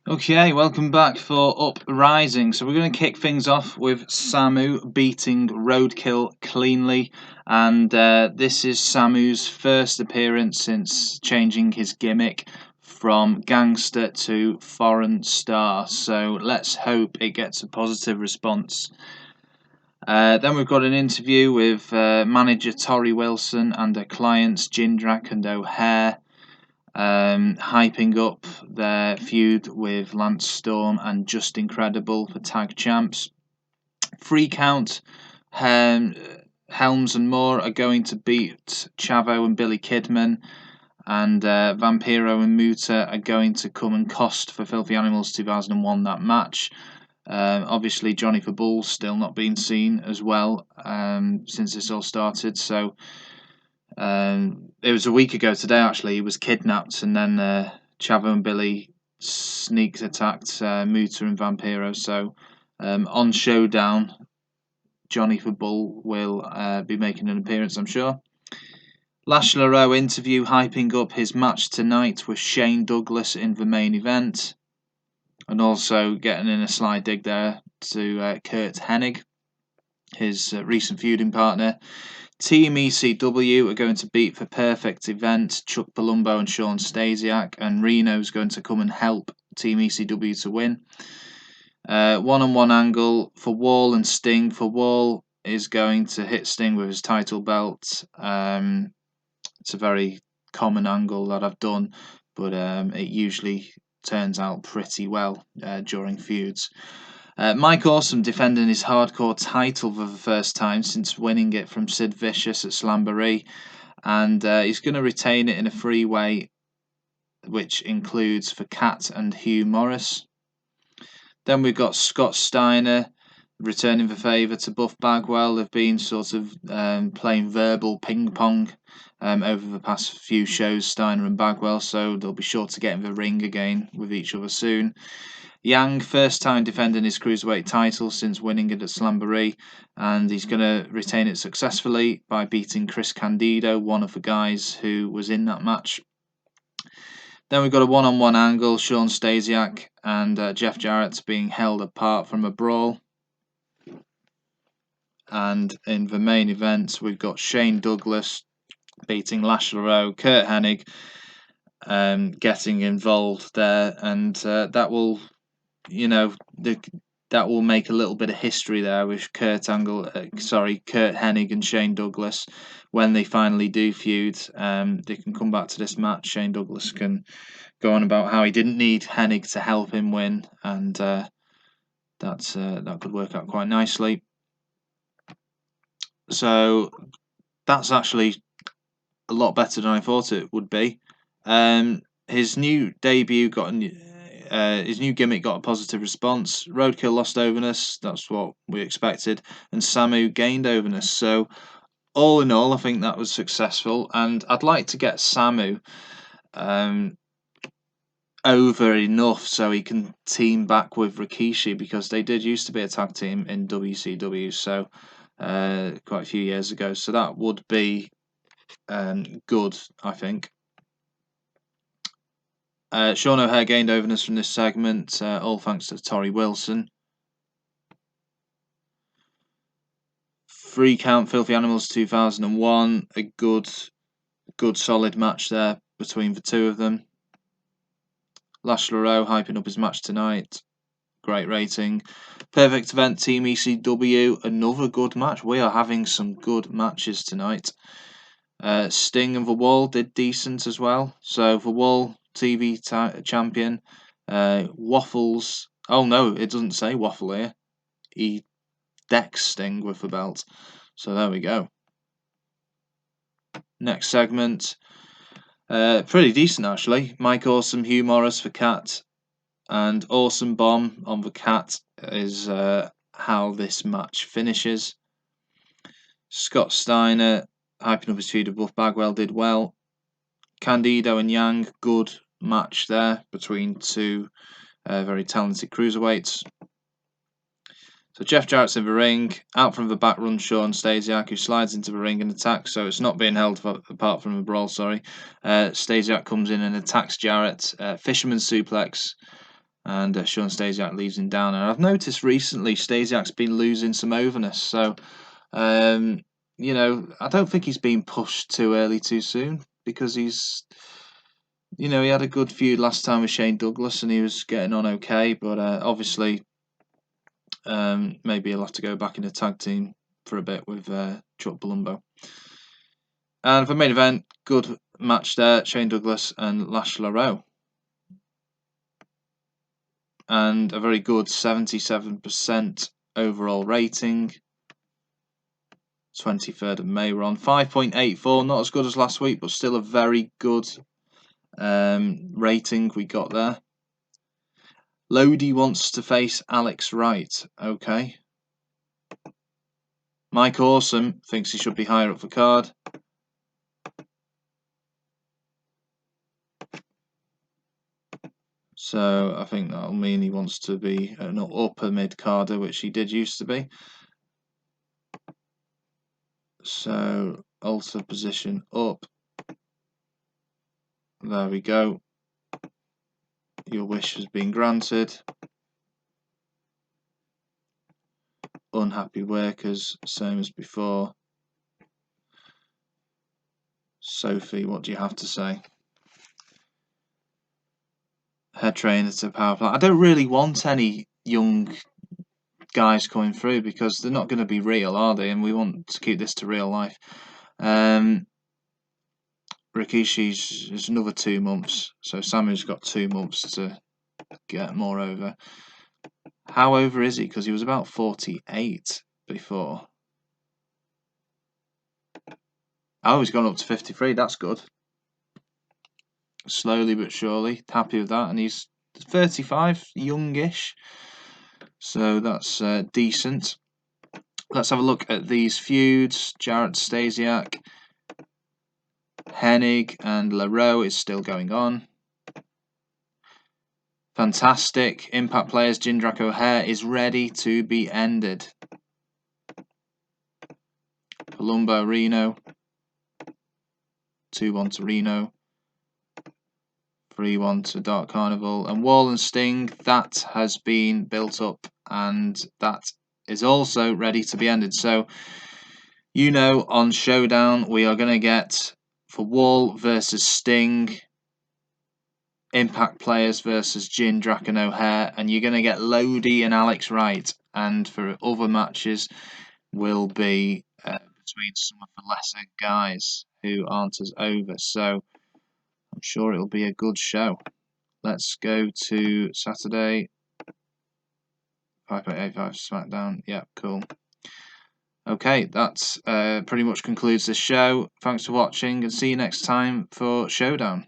Okay, welcome back for Uprising. So we're going to kick things off with Samu beating Roadkill cleanly, and this is Samu's first appearance since changing his gimmick from gangster to foreign star. So let's hope it gets a positive response. Then we've got an interview with manager Tori Wilson and her clients Jindrak and O'Hare. Hyping up their feud with Lance Storm and Just Incredible for tag champs. Free count, Helms and Moore are going to beat Chavo and Billy Kidman, and Vampiro and Muta are going to come and cost for Filthy Animals 2001 that match. Obviously, Johnny for Bull's still not been seen as well since this all started, so it was a week ago today, actually. He was kidnapped, and then Chavo and Billy sneaked attacked Muta and Vampiro. So on Showdown, Johnny for Bull will be making an appearance, I'm sure. Lash LeRoux interview hyping up his match tonight with Shane Douglas in the main event, and also getting in a sly dig there to Curt Hennig, his recent feuding partner. Team ECW are going to beat for Perfect Event Chuck Palumbo and Sean Stasiak, and Reno's going to come and help Team ECW to win. One-on-one angle for Wall and Sting. For Wall is going to hit Sting with his title belt. It's a very common angle that I've done, but it usually turns out pretty well during feuds. Mike Awesome defending his hardcore title for the first time since winning it from Sid Vicious at Slamboree, and he's going to retain it in a three-way, which includes for Cat and Hugh Morrus. Then we've got Scott Steiner returning the favour to Buff Bagwell. They've been sort of playing verbal ping-pong over the past few shows, Steiner and Bagwell, so they'll be sure to get in the ring again with each other soon. Yang, first time defending his Cruiserweight title since winning it at Slamboree, and he's going to retain it successfully by beating Chris Candido, one of the guys who was in that match. Then we've got a one-on-one angle, Sean Stasiak and Jeff Jarrett being held apart from a brawl. And in the main event, we've got Shane Douglas beating Lash LeRoux, Curt Hennig getting involved there, and that will... that will make a little bit of history there with Curt Hennig and Shane Douglas when they finally do feud. They can come back to this match. Shane Douglas can go on about how he didn't need Hennig to help him win, and that could work out quite nicely. So that's actually a lot better than I thought it would be. His new debut his new gimmick got a positive response. Roadkill lost overness, that's what we expected, and Samu gained overness. So all in all, I think that was successful, and I'd like to get Samu over enough so he can team back with Rikishi, because they did used to be a tag team in WCW, so quite a few years ago. So that would be good, I think. Sean O'Hare gained overness from this segment, all thanks to Tori Wilson. 3 count Filthy Animals 2001, a good solid match there between the two of them. Lash LeRoux hyping up his match tonight, great rating. Perfect Event Team ECW, another good match. We are having some good matches tonight. Sting and The Wall did decent as well. So The Wall TV champion, Waffles. Oh no, it doesn't say Waffle here. He decks Sting with the belt. So there we go. Next segment, pretty decent actually. Mike Awesome, Hugh Morrus for Cat, and Awesome Bomb on the Cat is how this match finishes. Scott Steiner hyping up his feud with Buff Bagwell did well. Candido and Yang, good match there between two very talented cruiserweights. So Jeff Jarrett's in the ring. Out from the back runs Sean Stasiak, who slides into the ring and attacks. So it's not being held apart from a brawl, sorry. Stasiak comes in and attacks Jarrett. Fisherman suplex. and Sean Stasiak leaves him down. And I've noticed recently Stasiak's been losing some overness, so you know, I don't think he's been pushed too early too soon, because he's, you know, he had a good feud last time with Shane Douglas and he was getting on okay, but obviously maybe he'll have to go back in a tag team for a bit with Chuck Palumbo. And for main event, good match there, Shane Douglas and Lash LeRoux. And a very good 77% overall rating. 23rd of May we're on. 5.84, not as good as last week, but still a very good rating we got there. Lodi wants to face Alex Wright. Okay. Mike Awesome thinks he should be higher up the card. So I think that'll mean he wants to be an upper mid-carder, which he did used to be. So alter position up. There we go. Your wish has been granted. Unhappy workers, same as before. Sophie, what do you have to say? Head trainer to power plant. I don't really want any young guys coming through because they're not going to be real, are they? And we want to keep this to real life. Rikishi's is another 2 months, so Samu's got 2 months to get more over. How over is he? Because he was about 48 before. Oh, he's gone up to 53. That's good. Slowly but surely, happy with that. And he's 35, youngish. So that's decent. Let's have a look at these feuds. Jarrett, Stasiak, Hennig and LeRoux is still going on. Fantastic. Impact Players, Jindrak O'Hare is ready to be ended. Palumbo, Reno. 2-1 to Reno. 3-1 to Dark Carnival. And Wall and Sting, that has been built up and that is also ready to be ended. So, you know, on Showdown, we are going to get, for Wall versus Sting, Impact Players versus Jindrak and O'Hare, and you're going to get Lodi and Alex Wright. And for other matches, will be between some of the lesser guys who aren't as over. So, I'm sure it'll be a good show. Let's go to Saturday. 5.85 SmackDown. Yeah, cool. Okay, that's pretty much concludes this show. Thanks for watching and see you next time for Showdown.